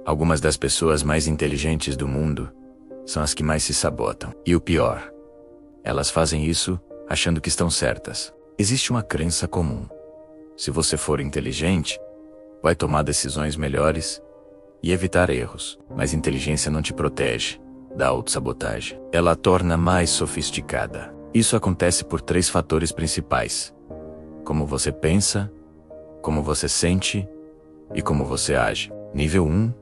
Algumas das pessoas mais inteligentes do mundo são as que mais se sabotam. E o pior, elas fazem isso achando que estão certas. Existe uma crença comum. Se você for inteligente, vai tomar decisões melhores e evitar erros. Mas inteligência não te protege da autossabotagem. Ela a torna mais sofisticada. Isso acontece por 3 fatores principais: como você pensa, como você sente e como você age. Nível 1.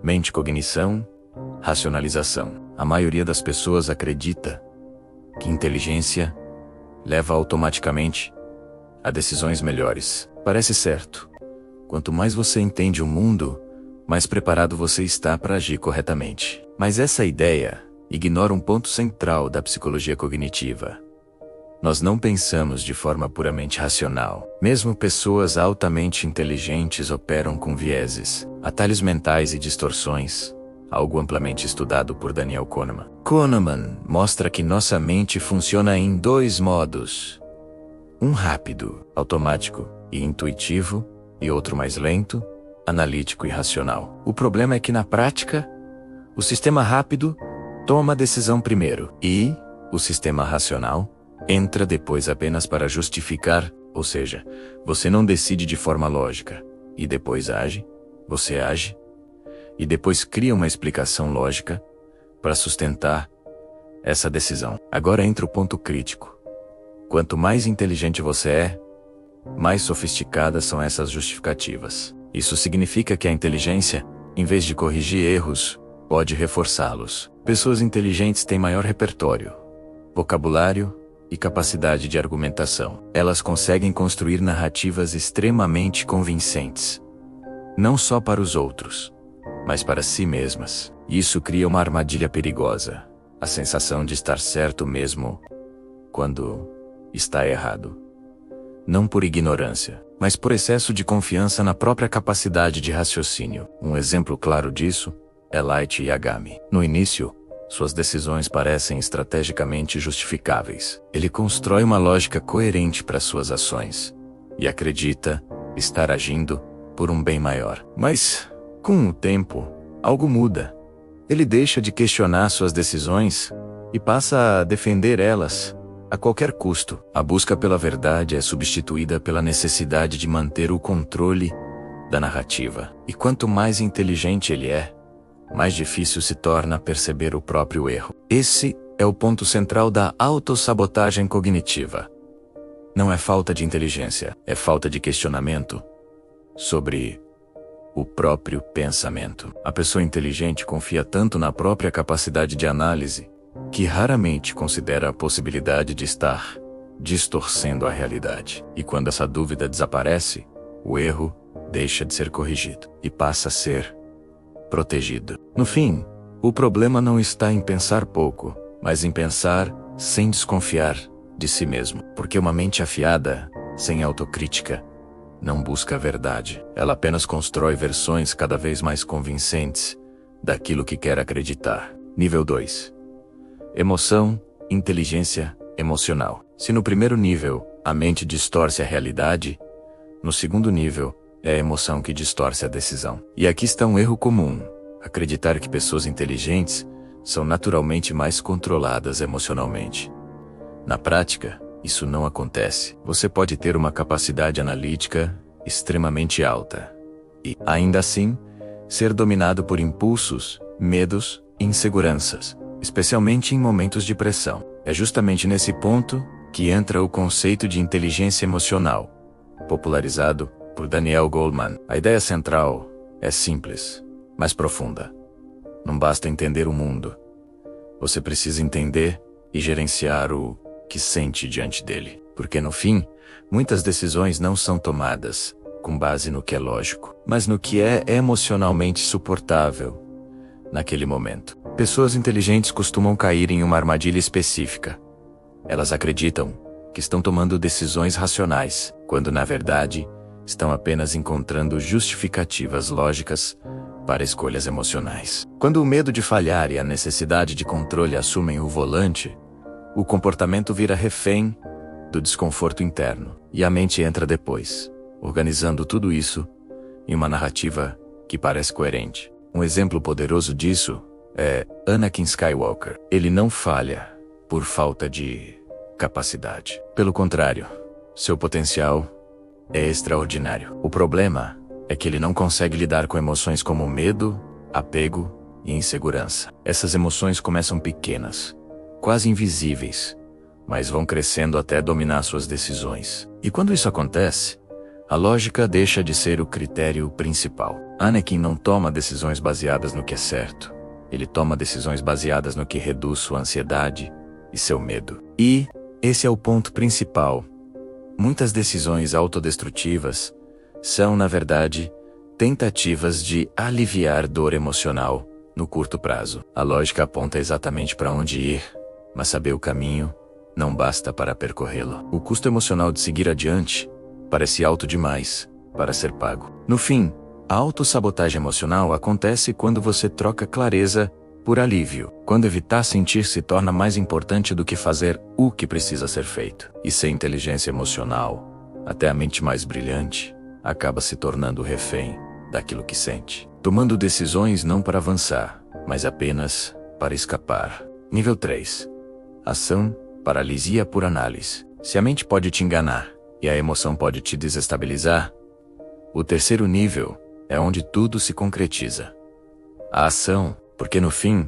Mente, cognição, racionalização. A maioria das pessoas acredita que inteligência leva automaticamente a decisões melhores. Parece certo. Quanto mais você entende o mundo, mais preparado você está para agir corretamente. Mas essa ideia ignora um ponto central da psicologia cognitiva. Nós não pensamos de forma puramente racional. Mesmo pessoas altamente inteligentes operam com vieses, atalhos mentais e distorções, algo amplamente estudado por Daniel Kahneman. Kahneman mostra que nossa mente funciona em 2 modos. Um rápido, automático e intuitivo, e outro mais lento, analítico e racional. O problema é que na prática, o sistema rápido toma a decisão primeiro e o sistema racional entra depois apenas para justificar, ou seja, você não decide de forma lógica e depois age, você age e depois cria uma explicação lógica para sustentar essa decisão. Agora entra o ponto crítico. Quanto mais inteligente você é, mais sofisticadas são essas justificativas. Isso significa que a inteligência, em vez de corrigir erros, pode reforçá-los. Pessoas inteligentes têm maior repertório, vocabulário e capacidade de argumentação. Elas conseguem construir narrativas extremamente convincentes, não só para os outros, mas para si mesmas. Isso cria uma armadilha perigosa, a sensação de estar certo mesmo quando está errado. Não por ignorância, mas por excesso de confiança na própria capacidade de raciocínio. Um exemplo claro disso é Light Yagami. No início, suas decisões parecem estrategicamente justificáveis. Ele constrói uma lógica coerente para suas ações e acredita estar agindo por um bem maior. Mas, com o tempo, algo muda. Ele deixa de questionar suas decisões e passa a defender elas a qualquer custo. A busca pela verdade é substituída pela necessidade de manter o controle da narrativa. E quanto mais inteligente ele é, mais difícil se torna perceber o próprio erro. Esse é o ponto central da autossabotagem cognitiva. Não é falta de inteligência, é falta de questionamento sobre o próprio pensamento. A pessoa inteligente confia tanto na própria capacidade de análise que raramente considera a possibilidade de estar distorcendo a realidade. E quando essa dúvida desaparece, o erro deixa de ser corrigido e passa a ser protegido. No fim, o problema não está em pensar pouco, mas em pensar sem desconfiar de si mesmo. Porque uma mente afiada, sem autocrítica, não busca a verdade. Ela apenas constrói versões cada vez mais convincentes daquilo que quer acreditar. Nível 2. Emoção, inteligência emocional. Se no primeiro nível, a mente distorce a realidade, no segundo nível, é a emoção que distorce a decisão. E aqui está um erro comum: acreditar que pessoas inteligentes são naturalmente mais controladas emocionalmente. Na prática, isso não acontece. Você pode ter uma capacidade analítica extremamente alta e, ainda assim, ser dominado por impulsos, medos e inseguranças, especialmente em momentos de pressão. É justamente nesse ponto que entra o conceito de inteligência emocional, popularizado por Daniel Goleman. A ideia central é simples, mas profunda. Não basta entender o mundo. Você precisa entender e gerenciar o que sente diante dele. Porque no fim, muitas decisões não são tomadas com base no que é lógico, mas no que é emocionalmente suportável naquele momento. Pessoas inteligentes costumam cair em uma armadilha específica. Elas acreditam que estão tomando decisões racionais, quando na verdade estão apenas encontrando justificativas lógicas para escolhas emocionais. Quando o medo de falhar e a necessidade de controle assumem o volante, o comportamento vira refém do desconforto interno, e a mente entra depois, organizando tudo isso em uma narrativa que parece coerente. Um exemplo poderoso disso é Anakin Skywalker. Ele não falha por falta de capacidade. Pelo contrário, seu potencial é extraordinário. O problema é que ele não consegue lidar com emoções como medo, apego e insegurança. Essas emoções começam pequenas, quase invisíveis, mas vão crescendo até dominar suas decisões. E quando isso acontece, a lógica deixa de ser o critério principal. Anakin não toma decisões baseadas no que é certo. Ele toma decisões baseadas no que reduz sua ansiedade e seu medo. E esse é o ponto principal. Muitas decisões autodestrutivas são, na verdade, tentativas de aliviar dor emocional no curto prazo. A lógica aponta exatamente para onde ir, mas saber o caminho não basta para percorrê-lo. O custo emocional de seguir adiante parece alto demais para ser pago. No fim, a autossabotagem emocional acontece quando você troca clareza por alívio, quando evitar sentir se torna mais importante do que fazer o que precisa ser feito. E sem inteligência emocional, até a mente mais brilhante acaba se tornando refém daquilo que sente, tomando decisões não para avançar, mas apenas para escapar. Nível 3. Ação, paralisia por análise. Se a mente pode te enganar e a emoção pode te desestabilizar, o terceiro nível é onde tudo se concretiza. A ação, porque no fim,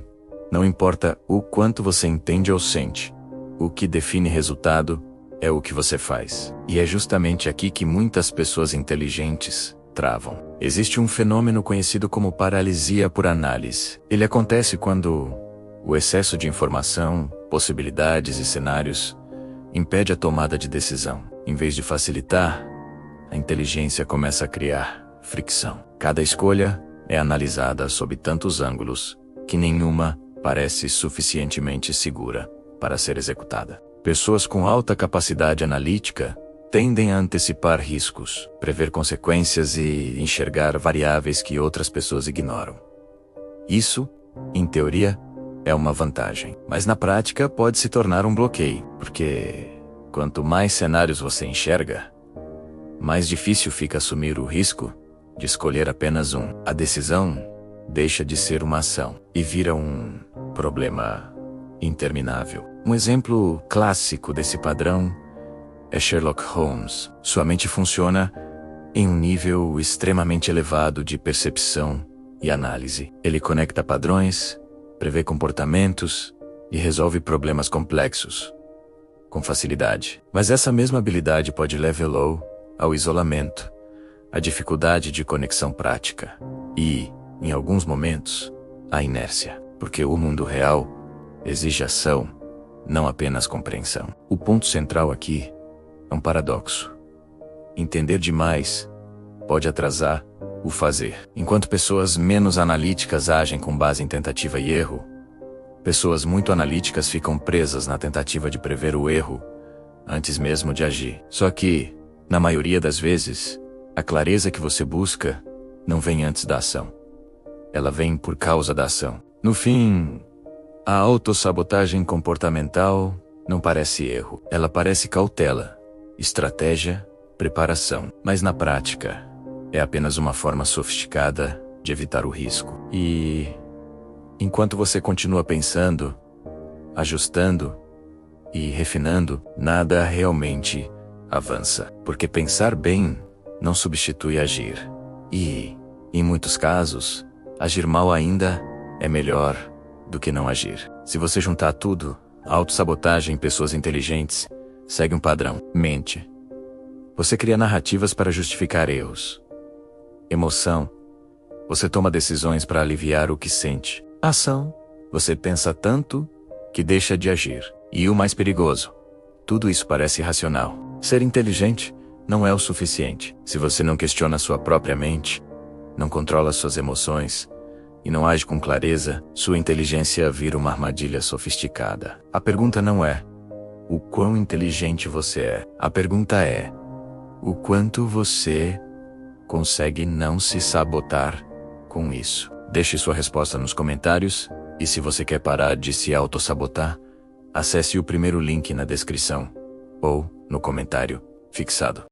não importa o quanto você entende ou sente, o que define resultado é o que você faz. E é justamente aqui que muitas pessoas inteligentes travam. Existe um fenômeno conhecido como paralisia por análise. Ele acontece quando o excesso de informação, possibilidades e cenários impede a tomada de decisão. Em vez de facilitar, a inteligência começa a criar fricção. Cada escolha é analisada sob tantos ângulos que nenhuma parece suficientemente segura para ser executada. Pessoas com alta capacidade analítica tendem a antecipar riscos, prever consequências e enxergar variáveis que outras pessoas ignoram. Isso, em teoria, é uma vantagem, mas na prática pode se tornar um bloqueio, porque quanto mais cenários você enxerga, mais difícil fica assumir o risco de escolher apenas um. A decisão deixa de ser uma ação e vira um problema interminável. Um exemplo clássico desse padrão é Sherlock Holmes. Sua mente funciona em um nível extremamente elevado de percepção e análise. Ele conecta padrões, prevê comportamentos e resolve problemas complexos com facilidade. Mas essa mesma habilidade pode levar ao isolamento, à dificuldade de conexão prática e, em alguns momentos, à inércia, porque o mundo real exige ação, não apenas compreensão. O ponto central aqui é um paradoxo. Entender demais pode atrasar o fazer. Enquanto pessoas menos analíticas agem com base em tentativa e erro, pessoas muito analíticas ficam presas na tentativa de prever o erro antes mesmo de agir. Só que, na maioria das vezes, a clareza que você busca não vem antes da ação. Ela vem por causa da ação. No fim, a autossabotagem comportamental não parece erro. Ela parece cautela, estratégia, preparação. Mas na prática, é apenas uma forma sofisticada de evitar o risco. E enquanto você continua pensando, ajustando e refinando, nada realmente avança. Porque pensar bem não substitui agir. E, em muitos casos, agir mal ainda é melhor do que não agir. Se você juntar tudo, a autossabotagem em pessoas inteligentes segue um padrão. Mente. Você cria narrativas para justificar erros. Emoção. Você toma decisões para aliviar o que sente. Ação. Você pensa tanto que deixa de agir. E o mais perigoso, tudo isso parece racional. Ser inteligente não é o suficiente. Se você não questiona sua própria mente, não controla suas emoções e não age com clareza, sua inteligência vira uma armadilha sofisticada. A pergunta não é o quão inteligente você é. A pergunta é o quanto você consegue não se sabotar com isso. Deixe sua resposta nos comentários e se você quer parar de se autossabotar, acesse o primeiro link na descrição ou no comentário fixado.